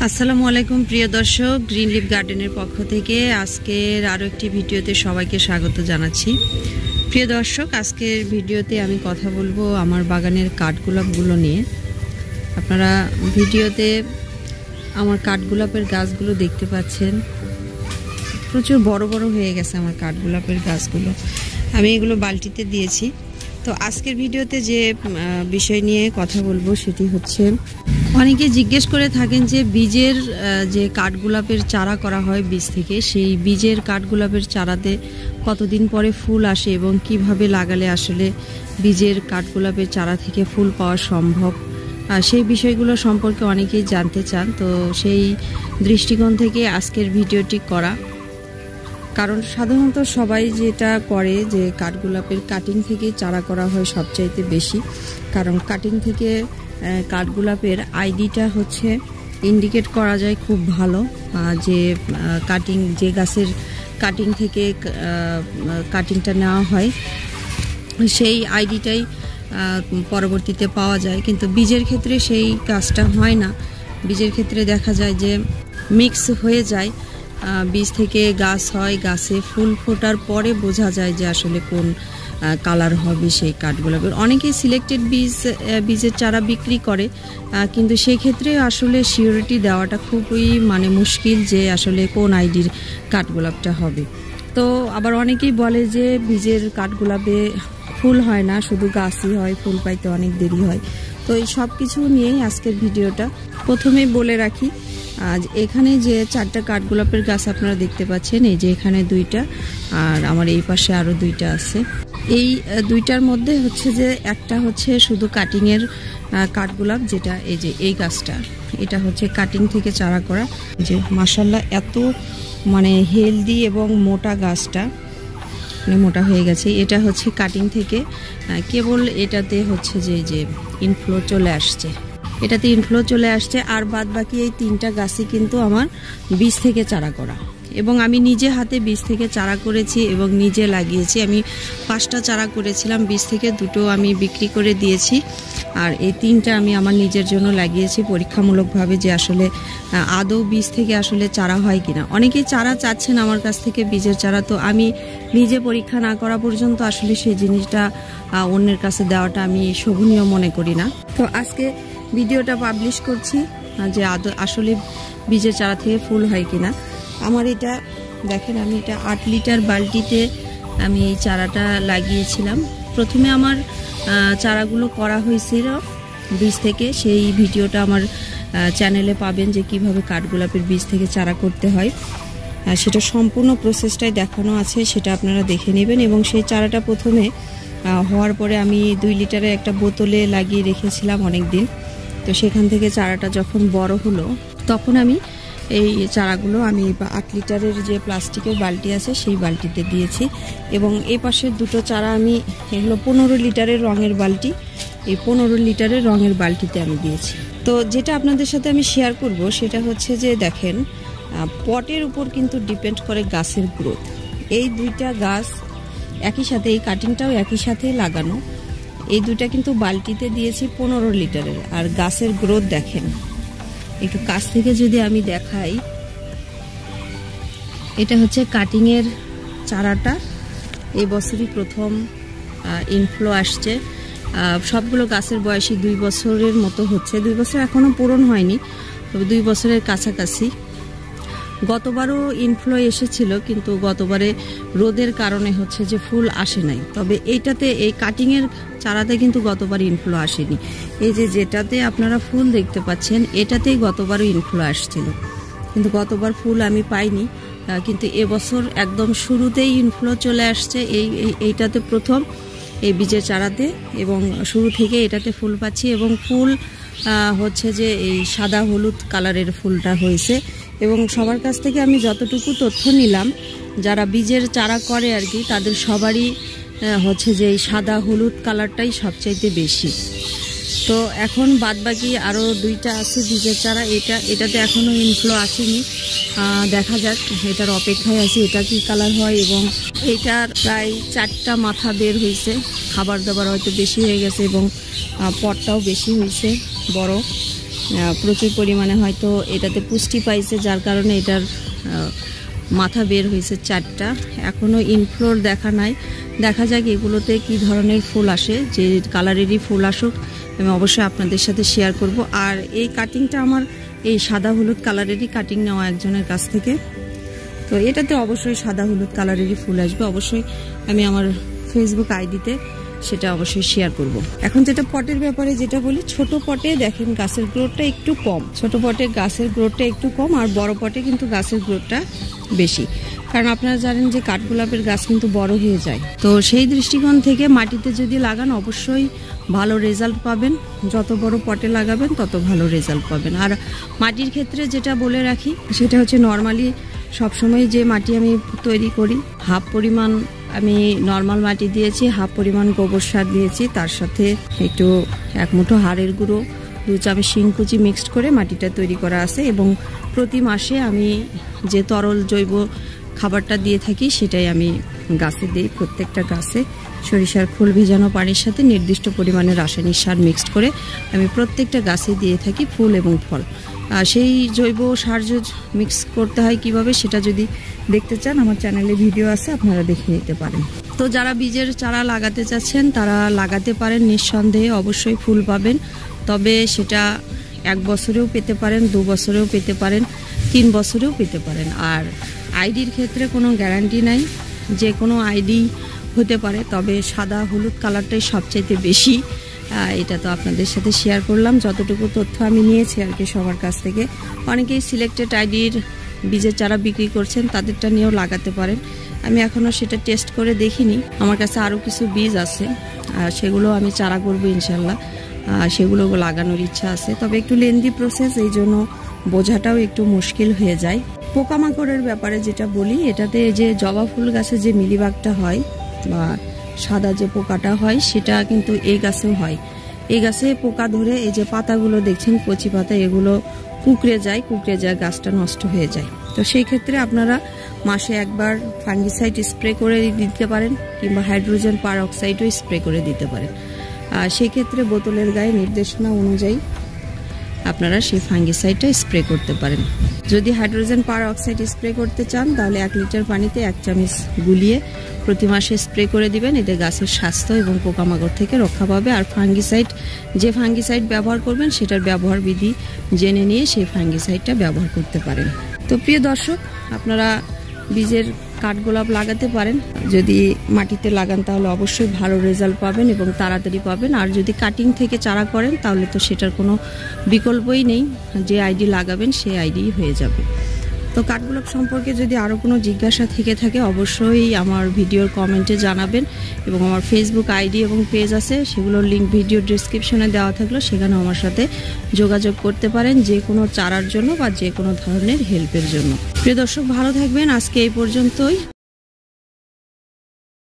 আসসালামু আলাইকুম প্রিয় দর্শক, গ্রিন লিফ গার্ডেনের পক্ষ থেকে আজকের আরও একটি ভিডিওতে সবাইকে স্বাগত জানাচ্ছি। প্রিয় দর্শক, আজকের ভিডিওতে আমি কথা বলবো আমার বাগানের কাঠগোলাপগুলো নিয়ে। আপনারা ভিডিওতে আমার কাঠগোলাপের গাছগুলো দেখতে পাচ্ছেন, প্রচুর বড় বড় হয়ে গেছে আমার কাঠগোলাপের গাছগুলো। আমি এগুলো বালতিতে দিয়েছি। তো আজকের ভিডিওতে যে বিষয় নিয়ে কথা বলবো সেটি হচ্ছে, অনেকে জিজ্ঞেস করে থাকেন যে বীজের যে কাঠগোলাপের চারা করা হয় বীজ থেকে, সেই বীজের কাঠগোলাপের চারাতে কতদিন পরে ফুল আসে এবং কিভাবে লাগালে আসলে বীজের কাঠগোলাপের চারা থেকে ফুল পাওয়া সম্ভব, সেই বিষয়গুলো সম্পর্কে অনেকেই জানতে চান। তো সেই দৃষ্টিকোণ থেকে আজকের ভিডিওটি করা। কারণ সাধারণত সবাই যেটা করে যে কাঠগোলাপের কাটিং থেকে চারা করা হয় সবচাইতে বেশি। কারণ কাটিং থেকে কাঠগোলাপের আইডিটা হচ্ছে ইন্ডিকেট করা যায় খুব ভালো, যে কাটিং যে গাছের কাটিং থেকে কাটিংটা নেওয়া হয় সেই আইডিটাই পরবর্তীতে পাওয়া যায়। কিন্তু বীজের ক্ষেত্রে সেই কাজটা হয় না। বীজের ক্ষেত্রে দেখা যায় যে মিক্স হয়ে যায়, বীজ থেকে গাছ হয়, গাছে ফুল ফোটার পরে বোঝা যায় যে আসলে কোন কালার হবে সেই কাঠগোলাপের। অনেকেই সিলেক্টেড বীজের চারা বিক্রি করে, কিন্তু সেই ক্ষেত্রে আসলে সিওরিটি দেওয়াটা খুবই মুশকিল যে আসলে কোন আইডির কাঠগোলাপটা হবে। তো আবার অনেকেই বলে যে বীজের কাঠগোলাপে ফুল হয় না, শুধু গাছই হয়, ফুল পাইতে অনেক দেরি হয়। তো এই সব কিছু নিয়েই আজকের ভিডিওটা। প্রথমেই বলে রাখি, আজ এখানে যে 4টা কাঠগোলাপের গাছ আপনারা দেখতে পাচ্ছেন, এই যে এখানে 2টা আর আমার এই পাশে আরও 2টা আছে। এই 2টার মধ্যে হচ্ছে যে একটা হচ্ছে শুধু কাটিংয়ের কাঠগোলাপ, যেটা এই যে এই গাছটা, এটা হচ্ছে কাটিং থেকে চারা করা। যে মাশাআল্লাহ এত হেলদি এবং মোটা গাছটা, মোটা হয়ে গেছে। এটা হচ্ছে কাটিং থেকে, কেবল এটাতে হচ্ছে যে ইনফ্লো চলে আসছে, এটাতে ইনফ্লো চলে আসছে। আর বাদ বাকি এই 3টা গাছই কিন্তু আমার বীজ থেকে চারা করা, এবং আমি নিজে হাতে বীজ থেকে চারা করেছি এবং নিজে লাগিয়েছি। আমি 5টা চারা করেছিলাম বীজ থেকে, 2টো আমি বিক্রি করে দিয়েছি, আর এই 3টা আমি আমার নিজের জন্য লাগিয়েছি পরীক্ষামূলকভাবে, যে আসলে আদৌ বীজ থেকে আসলে চারা হয় কিনা। অনেকেই চারা চাচ্ছেন আমার কাছ থেকে, বীজের চারা। তো আমি নিজে পরীক্ষা না করা পর্যন্ত আসলে সেই জিনিসটা অন্যের কাছে দেওয়াটা আমি শোভনীয় মনে করি না। তো আজকে ভিডিওটা পাবলিশ করছি যে আসলে বীজের চারা থেকে ফুল হয় কিনা। আমার এটা দেখেন, আমি এটা 8 লিটার বালতিতে আমি এই চারাটা লাগিয়েছিলাম। প্রথমে আমার চারাগুলো করা হয়েছিল বীজ থেকে, সেই ভিডিওটা আমার চ্যানেলে পাবেন, যে কিভাবে কাঠগোলাপের বীজ থেকে চারা করতে হয়। সেটা সম্পূর্ণ প্রসেসটাই দেখানো আছে, সেটা আপনারা দেখে নেবেন। এবং সেই চারাটা প্রথমে হওয়ার পরে আমি 2 লিটারের একটা বোতলে লাগিয়ে রেখেছিলাম অনেক দিন। তো সেখান থেকে চারাটা যখন বড় হলো, তখন আমি এই চারাগুলো 8 লিটারের যে প্লাস্টিকের বালতি আছে সেই বালতিতে দিয়েছি। এবং এই পাশের 2টো চারা আমি, এগুলো 15 লিটারের রঙের বালতি, এই 15 লিটারের রঙের বালতিতে আমি দিয়েছি। তো যেটা আপনাদের সাথে আমি শেয়ার করব সেটা হচ্ছে যে দেখেন, পটের উপর কিন্তু ডিপেন্ড করে গাছের গ্রোথ। এই 2টা গাছ একই সাথে, এই কাটিংটাও একই সাথেই লাগানো, এই 2টা কিন্তু বালতিতে দিয়েছি 15 লিটারের। আর গাছের গ্রোথ দেখেন, একটু কাছ থেকে যদি আমি দেখাই, এটা হচ্ছে কাটিংয়ের চারাটা, এই বছরই প্রথম ইনফ্লো আসছে। সবগুলো গাছের বয়সী 2 বছরের মতো হচ্ছে, 2 বছর এখনো পূরণ হয়নি, তবে 2 বছরের কাছাকাছি। গতবারও ইনফ্লো এসেছিল, কিন্তু গতবারে রোদের কারণে হচ্ছে যে ফুল আসে নাই। তবে এইটাতে, এই কাটিংয়ের চারাতে কিন্তু গতবার ইনফ্লো আসেনি। এই যে যেটাতে আপনারা ফুল দেখতে পাচ্ছেন, এটাতেই গতবারও ইনফ্লো আসছিল, কিন্তু গতবার ফুল আমি পাইনি। কিন্তু এবছর একদম শুরুতেই ইনফ্লো চলে আসছে এইটাতে প্রথম, এই বীজের চারাতে, এবং শুরু থেকে এটাতে ফুল পাচ্ছি। এবং ফুল হচ্ছে যে এই সাদা হলুদ কালারের ফুলটা হয়েছে। এবং সবার কাছ থেকে আমি যতটুকু তথ্য নিলাম, যারা বীজের চারা করে আর কি, তাদের সবারই হচ্ছে যে এই সাদা হলুদ কালারটাই সবচাইতে বেশি। তো এখন বাদ বাকি আরও 2টা আছে বীজের চারা, এটাতে এখনও ইনফ্লো আসেনি, দেখা যাক, এটার অপেক্ষায় আছি এটা কি কালার হয়। এবং এটার প্রায় 4টা মাথা বের হয়েছে, খাবার দাবার হয়তো বেশি হয়ে গেছে এবং পটটাও বেশি হয়েছে বড়। প্রচুর পরিমাণে হয়তো এটাতে পুষ্টি পাইছে, যার কারণে এটার মাথা বের হয়েছে 4টা। এখনও ইনফ্লোর দেখা নাই, দেখা যাক এগুলোতে কি ধরনের ফুল আসে। যে কালারেরই ফুল আসুক আমি অবশ্যই আপনাদের সাথে শেয়ার করব। আর এই কাটিংটা আমার এই সাদা হলুদ কালারেরই কাটিং নেওয়া একজনের কাছ থেকে। তো এটাতে অবশ্যই সাদা হলুদ কালারেরই ফুল আসবে। অবশ্যই আমি আমার ফেসবুক আইডিতে সেটা অবশ্যই শেয়ার করব। এখন যেটা পটের ব্যাপারে যেটা বলি, ছোট পটে দেখেন গাছের গ্রোথটা একটু কম, ছোট পটে গাছের গ্রোথটা একটু কম, আর বড় পটে কিন্তু গাছের গ্রোথটা বেশি। কারণ আপনারা জানেন যে কাঠগোলাপের গাছ কিন্তু বড় হয়ে যায়। তো সেই দৃষ্টিকোণ থেকে মাটিতে যদি লাগান অবশ্যই ভালো রেজাল্ট পাবেন। যত বড় পটে লাগাবেন তত ভালো রেজাল্ট পাবেন। আর মাটির ক্ষেত্রে যেটা বলে রাখি সেটা হচ্ছে নর্মালি সবসময় যে মাটি আমি তৈরি করি, হাফ পরিমাণ আমি নর্মাল মাটি দিয়েছি, হাফ পরিমাণ গোবর সার দিয়েছি, তার সাথে একটু 1 মুঠো হাড়ের গুঁড়ো, 2 চামচ শিংকুচি মিক্সড করে মাটিটা তৈরি করা আছে। এবং প্রতি মাসে আমি যে তরল জৈব খাবারটা দিয়ে থাকি সেটাই আমি গাছে দিই। প্রত্যেকটা গাছে সরিষার খোল ভেজানো পানির সাথে নির্দিষ্ট পরিমাণে রাসায়নিক সার মিক্সড করে আমি প্রত্যেকটা গাছে দিয়ে থাকি, ফুল এবং ফল। সেই জৈব সার মিক্স করতে হয় কিভাবে সেটা যদি দেখতে চান আমার চ্যানেলে ভিডিও আছে, আপনারা দেখে নিতে পারেন। তো যারা বীজের চারা লাগাতে চাচ্ছেন তারা লাগাতে পারেন, নিঃসন্দেহে অবশ্যই ফুল পাবেন। তবে সেটা 1 বছরেও পেতে পারেন, 2 বছরেও পেতে পারেন, 3 বছরেও পেতে পারেন। আর আইডির ক্ষেত্রে কোনো গ্যারান্টি নাই, যে কোনো আইডি হতে পারে। তবে সাদা হলুদ কালারটাই সবচাইতে বেশি। এটা তো আপনাদের সাথে শেয়ার করলাম যতটুকু তথ্য আমি নিয়েছি আর কি সবার কাছ থেকে। অনেকেই সিলেক্টেড আইডির বীজের চারা বিক্রি করছেন, তাদেরটা নিয়েও লাগাতে পারেন। আমি এখনও সেটা টেস্ট করে দেখিনি, আমার কাছে আরও কিছু বীজ আছে, সেগুলো আমি চারা করবো ইনশাল্লাহ। সেগুলো লাগানোর ইচ্ছা আছে, তবে একটু লেন্দি প্রসেস, এই জন্য বোঝাটাও একটু মুশকিল হয়ে যায়। পোকামাকড়ের ব্যাপারে যেটা বলি, এটাতে যে জবা ফুল গাছে যে মিলিবাগটা হয় বা সাদা যে পোকাটা হয় সেটা কিন্তু এই গাছেও হয়। এই গাছে পোকা ধরে এই যে পাতাগুলো দেখছেন কচি পাতা, এগুলো কুঁকড়ে যায়, গাছটা নষ্ট হয়ে যায়। তো সেই ক্ষেত্রে আপনারা মাসে একবার ফাঙ্গিসাইড স্প্রে করে দিতে পারেন, কিংবা হাইড্রোজেন পারঅক্সাইডও স্প্রে করে দিতে পারেন। সেই ক্ষেত্রে বোতলের গায়ে নির্দেশনা অনুযায়ী আপনারা সেই ফাঙ্গিসাইডটা স্প্রে করতে পারেন। যদি হাইড্রোজেন পারঅক্সাইড স্প্রে করতে চান তাহলে 1 লিটার পানিতে 1 চামচ গুলিয়ে প্রতি মাসে স্প্রে করে দিবেন। এতে গাছের স্বাস্থ্য এবং পোকামাকড় থেকে রক্ষা পাবে। আর ফাঙ্গিসাইড, যে ফাঙ্গিসাইড ব্যবহার করবেন সেটার ব্যবহার বিধি জেনে নিয়ে সেই ফাঙ্গিসাইডটা ব্যবহার করতে পারেন। তো প্রিয় দর্শক, আপনারা বীজের কাঠগোলাপ লাগাতে পারেন। যদি মাটিতে লাগান তাহলে অবশ্যই ভালো রেজাল্ট পাবেন এবং তাড়াতাড়ি পাবেন। আর যদি কাটিং থেকে চারা করেন তাহলে তো সেটার কোনো বিকল্পই নেই, যে আইডি লাগাবেন সেই আইডি হয়ে যাবে। তো কাঠগোলাপ সম্পর্কে যদি আরও কোনো জিজ্ঞাসা থেকে থাকে অবশ্যই আমার ভিডিওর কমেন্টে জানাবেন। এবং আমার ফেসবুক আইডি এবং পেজ আছে, সেগুলোর লিঙ্ক ভিডিও ডেসক্রিপশনে দেওয়া থাকলো, সেখানেও আমার সাথে যোগাযোগ করতে পারেন যে কোনো চারার জন্য বা যে কোনো ধরনের হেল্পের জন্য। প্রিয় দর্শক, ভালো থাকবেন। আজকে এই পর্যন্তই।